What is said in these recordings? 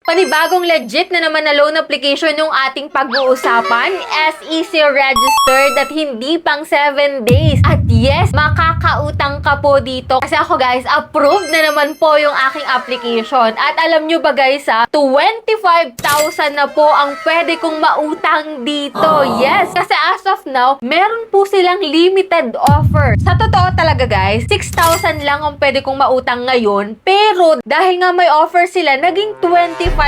Panibagong legit na naman na loan application yung ating pag-uusapan. SEC registered at hindi pang 7 days. At yes, makakautang ka po dito. Kasi ako guys, approved na naman po yung aking application. At alam nyo ba guys 25,000 na po ang pwede kong mautang dito. Yes, kasi as of now, meron po silang limited offer. Sa totoo talaga guys, 6,000 lang ang pwede kong mautang ngayon. Pero dahil nga may offer sila, naging 25,000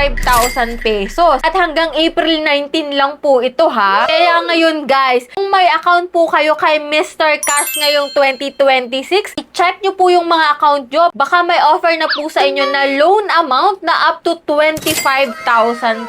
pesos. At hanggang April 19 lang po ito ha. Kaya ngayon guys, kung may account po kayo kay Mr. Cash ngayong 2026, i-check nyo po yung mga account nyo. Baka may offer na po sa inyo na loan amount na up to 25,000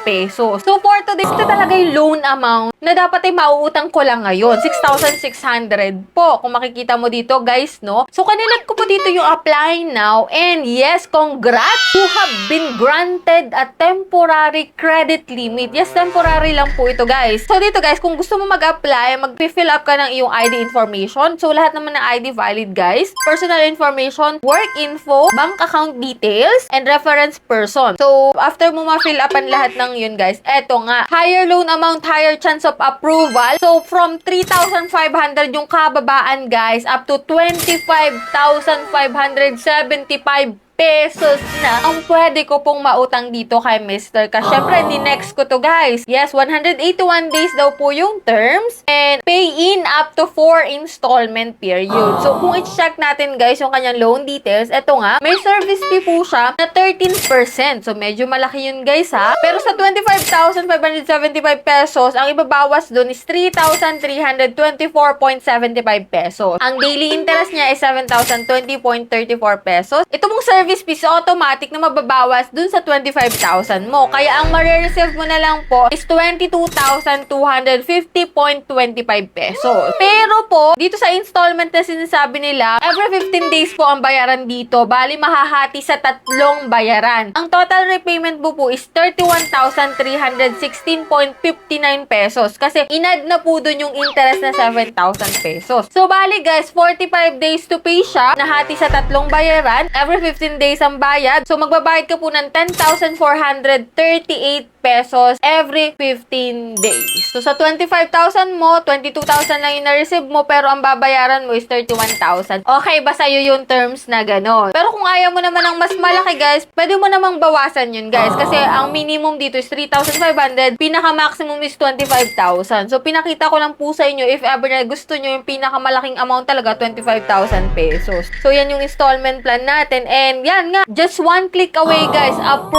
pesos. So for today, ito talaga yung loan amount na dapat ay mauutang ko lang ngayon. 6,600 po. Kung makikita mo dito guys, no? So kanilap ko po dito yung apply now. And yes, congrats! You have been granted a temporary credit limit. Yes, temporary lang po ito guys. So dito guys, kung gusto mo mag-apply, mag-fill up ka ng iyong ID information. So lahat naman ng ID valid guys. Personal information, work info, bank account details, and reference person. So after mo ma-fill up ang lahat ng yun guys, eto nga, higher loan amount, higher chance of approval. So from 3,500 yung kababaan guys, up to 25,575 pesos na ang pwede ko pong mautang dito kay Mr. Cash. Syempre, ni-next ko to guys. Yes, 181 days daw po yung terms and pay in up to 4 installment period. So, kung i-check natin guys yung kanyang loan details, eto nga, may service fee po siya na 13%. So, medyo malaki yun guys ha. Pero sa 25,575 pesos, ang ibabawas dun is 3,324.75 pesos. Ang daily interest niya is 7,020.34 pesos. Ito mong service fees automatic na mababawas dun sa 25,000 mo. Kaya ang marireceive mo na lang po is 22,250.25 pesos. Pero po, dito sa installment na sinasabi nila, every 15 days po ang bayaran dito. Bali, mahahati sa 3 bayaran. Ang total repayment mo po is 31,316.59 pesos. Kasi inad na po dun yung interest na 7,000 pesos. So, bali guys, 45 days to pay siya. Nahati sa 3 bayaran. Every 15 days ang bayad. So, magbabayad ka po ng 10,438 pesos every 15 days. So, sa 25,000 mo, 22,000 lang yung na-receive mo, pero ang babayaran mo is 31,000. Okay ba sa'yo yung terms na ganon? Pero kung ayaw mo naman ng mas malaki, guys, pwede mo namang bawasan yun, guys. Kasi ang minimum dito is 3,500, pinaka-maximum is 25,000. So, pinakita ko lang po sa inyo, if ever na gusto nyo yung pinakamalaking amount talaga, 25,000 pesos. So, yan yung installment plan natin. And yan nga, just one click away, guys, approve